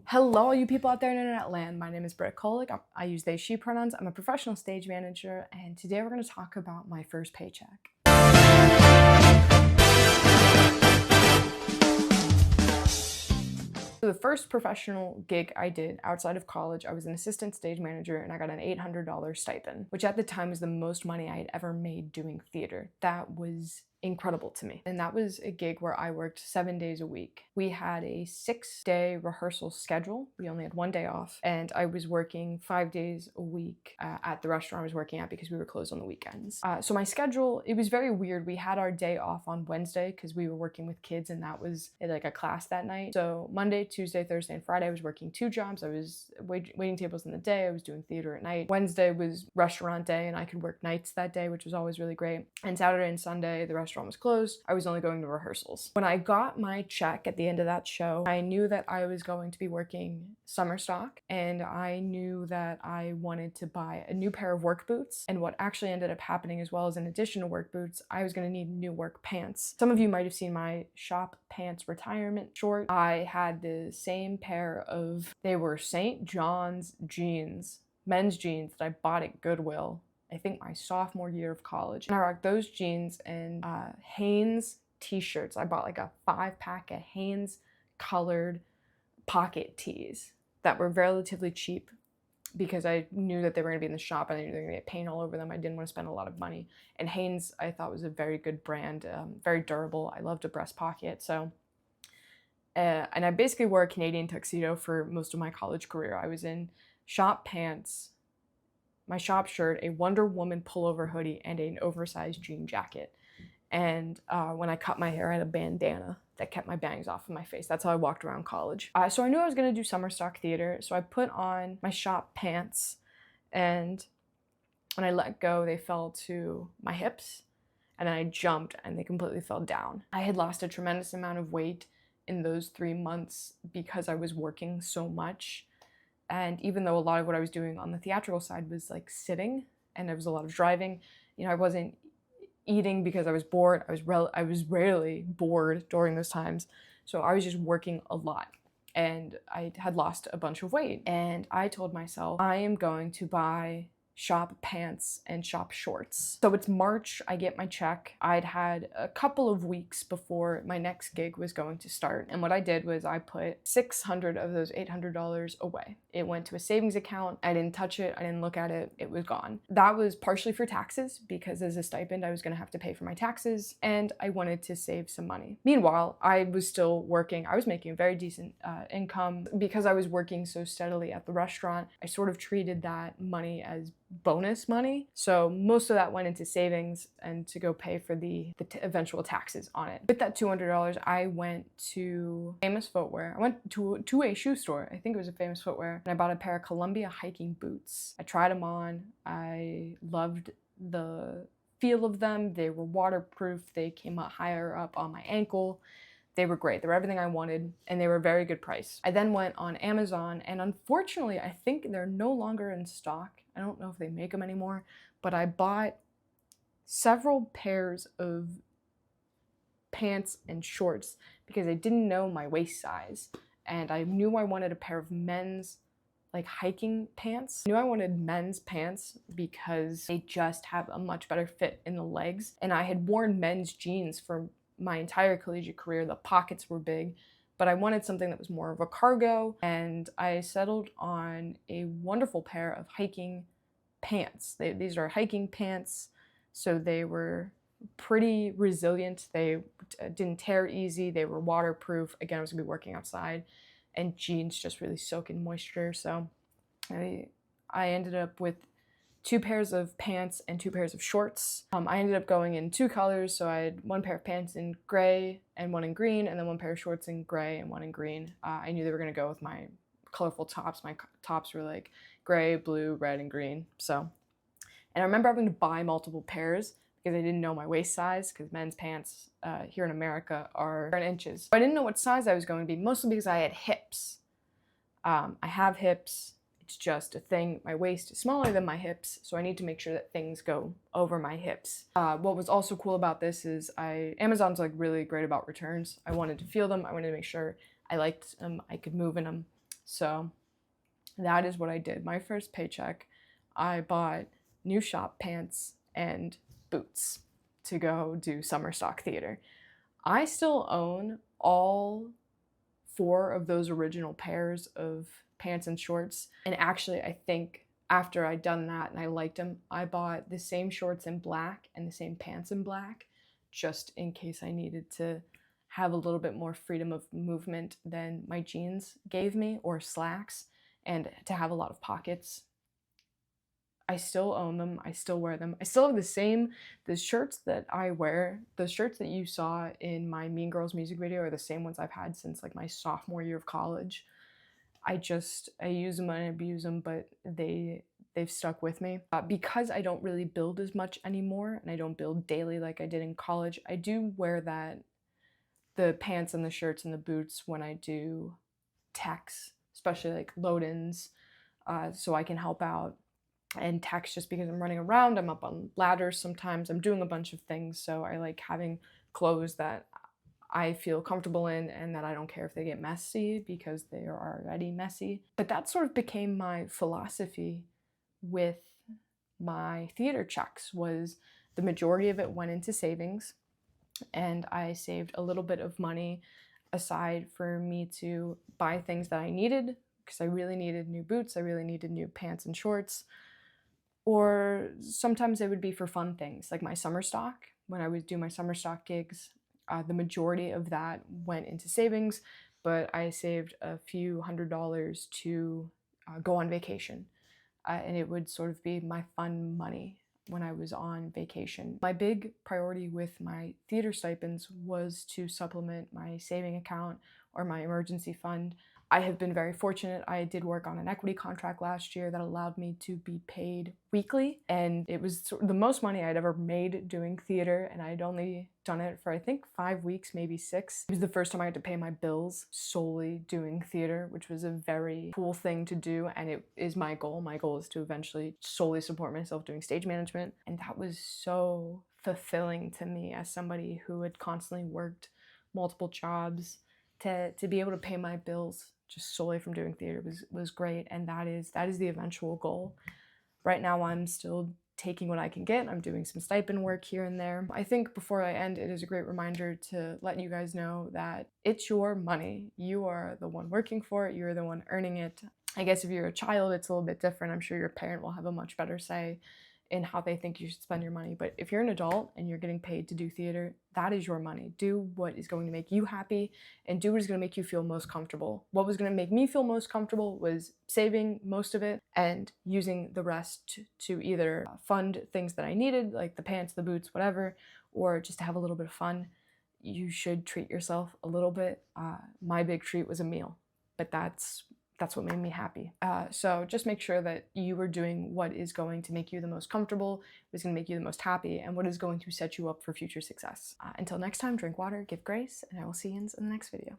Hello, all you people out there in internet land. My name is Britt Kolick. I use they, she pronouns. I'm a professional stage manager, and today we're going to talk about my first paycheck. So the first professional gig I did outside of college, I was an assistant stage manager, and I got an $800 stipend, which at the time was the most money I had ever made doing theater. That was incredible to me. And that was a gig where I worked 7 days a week. We had a 6-day rehearsal schedule. We only had 1 day off, and I was working 5 days a week at the restaurant I was working at because we were closed on the weekends. So my schedule, it was very weird. We had our day off on Wednesday because we were working with kids, and that was like a class that night. So Monday, Tuesday, Thursday, and Friday, I was working 2 jobs. I was waiting tables in the day. I was doing theater at night. Wednesday was restaurant day, and I could work nights that day, which was always really great. And Saturday and Sunday, the restaurant was closed. I was only going to rehearsals. When I got my check at the end of that show, I knew that I was going to be working summer stock, and I knew that I wanted to buy a new pair of work boots. And what actually ended up happening, as well as in addition to work boots, I was going to need new work pants. Some of you might have seen my shop pants retirement short. I had the same pair of, they were St. John's jeans, men's jeans that I bought at Goodwill, I think my sophomore year of college. And I rocked those jeans and Hanes t-shirts. I bought like a 5-pack of Hanes colored pocket tees that were relatively cheap because I knew that they were gonna be in the shop and I knew they were gonna get paint all over them. I didn't want to spend a lot of money. And Hanes, I thought, was a very good brand, very durable. I loved a breast pocket. So, and I basically wore a Canadian tuxedo for most of my college career. I was in shop pants, my shop shirt, a Wonder Woman pullover hoodie, and an oversized jean jacket. And when I cut my hair, I had a bandana that kept my bangs off of my face. That's how I walked around college. So I knew I was gonna do summer stock theater, so I put on my shop pants, and when I let go, they fell to my hips, and then I jumped and they completely fell down. I had lost a tremendous amount of weight in those 3 months because I was working so much. And even though a lot of what I was doing on the theatrical side was like sitting and there was a lot of driving, I wasn't eating because I was bored. I was rarely bored during those times. So I was just working a lot, and I had lost a bunch of weight. And I told myself, I am going to buy shop pants and shop shorts. So it's March, I get my check. I'd had a couple of weeks before my next gig was going to start. And what I did was I put $600 of those $800 away. It went to a savings account. I didn't touch it. I didn't look at it. It was gone. That was partially for taxes because as a stipend, I was gonna have to pay for my taxes, and I wanted to save some money. Meanwhile, I was still working. I was making a very decent income. Because I was working so steadily at the restaurant, I sort of treated that money as bonus money. So most of that went into savings and to go pay for the eventual taxes on it. With that $200, I went to Famous Footwear. I went to a shoe store. I think it was a Famous Footwear. And I bought a pair of Columbia hiking boots. I tried them on. I loved the feel of them. They were waterproof. They came up higher up on my ankle. They were great. They were everything I wanted, and they were a very good price. I then went on Amazon, and unfortunately, I think they're no longer in stock. I don't know if they make them anymore, but I bought several pairs of pants and shorts because I didn't know my waist size, and I knew I wanted a pair of men's like hiking pants. I knew I wanted men's pants because they just have a much better fit in the legs, and I had worn men's jeans for my entire collegiate career. The pockets were big, but I wanted something that was more of a cargo, and I settled on a wonderful pair of hiking pants. These are hiking pants, so they were pretty resilient. They didn't tear easy. They were waterproof. Again, I was gonna be working outside, and jeans just really soak in moisture. So I ended up with 2 pairs of pants and 2 pairs of shorts. I ended up going in 2 colors, so I had 1 pair of pants in gray and 1 in green, and then 1 pair of shorts in gray and 1 in green. I knew they were gonna go with my colorful tops. My tops were like gray, blue, red, and green. So, and I remember having to buy multiple pairs because I didn't know my waist size, because men's pants here in America are in inches. I didn't know what size I was going to be, mostly because I had hips. I have hips. It's just a thing. My waist is smaller than my hips, so I need to make sure that things go over my hips. What was also cool about this is Amazon's like really great about returns. I wanted to feel them. I wanted to make sure I liked them. I could move in them. So that is what I did. My first paycheck, I bought new shop pants and boots to go do summer stock theater. I still own all 4 of those original pairs of pants and shorts. And actually, I think after I'd done that and I liked them, I bought the same shorts in black and the same pants in black, just in case I needed to have a little bit more freedom of movement than my jeans gave me, or slacks, and to have a lot of pockets. I still own them. I still wear them. I still have the shirts that I wear, the shirts that you saw in my Mean Girls music video are the same ones I've had since like my sophomore year of college. I use them and I abuse them, but they've stuck with me. Because I don't really build as much anymore and I don't build daily like I did in college, I do wear the pants and the shirts and the boots when I do techs, especially like load-ins, so I can help out. And techs just because I'm running around, I'm up on ladders sometimes, I'm doing a bunch of things, so I like having clothes that I feel comfortable in and that I don't care if they get messy because they are already messy. But that sort of became my philosophy with my theater checks, was the majority of it went into savings, and I saved a little bit of money aside for me to buy things that I needed, because I really needed new boots, I really needed new pants and shorts, or sometimes it would be for fun things, like my summer stock. When I would do my summer stock gigs, the majority of that went into savings, but I saved a few $100s to go on vacation. And it would sort of be my fun money when I was on vacation. My big priority with my theater stipends was to supplement my saving account or my emergency fund. I have been very fortunate. I did work on an equity contract last year that allowed me to be paid weekly, and it was the most money I'd ever made doing theater, and I'd only done it for I think 5 weeks, maybe 6. It was the first time I had to pay my bills solely doing theater, which was a very cool thing to do, and it is my goal. My goal is to eventually solely support myself doing stage management, and that was so fulfilling to me as somebody who had constantly worked multiple jobs. To be able to pay my bills just solely from doing theater was great, and that is the eventual goal. Right now I'm still taking what I can get. I'm doing some stipend work here and there. I think before I end, it is a great reminder to let you guys know that it's your money. You are the one working for it. You're the one earning it. I guess if you're a child, it's a little bit different. I'm sure your parent will have a much better say in how they think you should spend your money. But if you're an adult and you're getting paid to do theater, that is your money. Do what is going to make you happy and do what is going to make you feel most comfortable. What was going to make me feel most comfortable was saving most of it and using the rest to either fund things that I needed, like the pants, the boots, whatever, or just to have a little bit of fun. You should treat yourself a little bit. My big treat was a meal, but that's what made me happy. So just make sure that you are doing what is going to make you the most comfortable, what is going to make you the most happy, and what is going to set you up for future success. Until next time, drink water, give grace, and I will see you in the next video.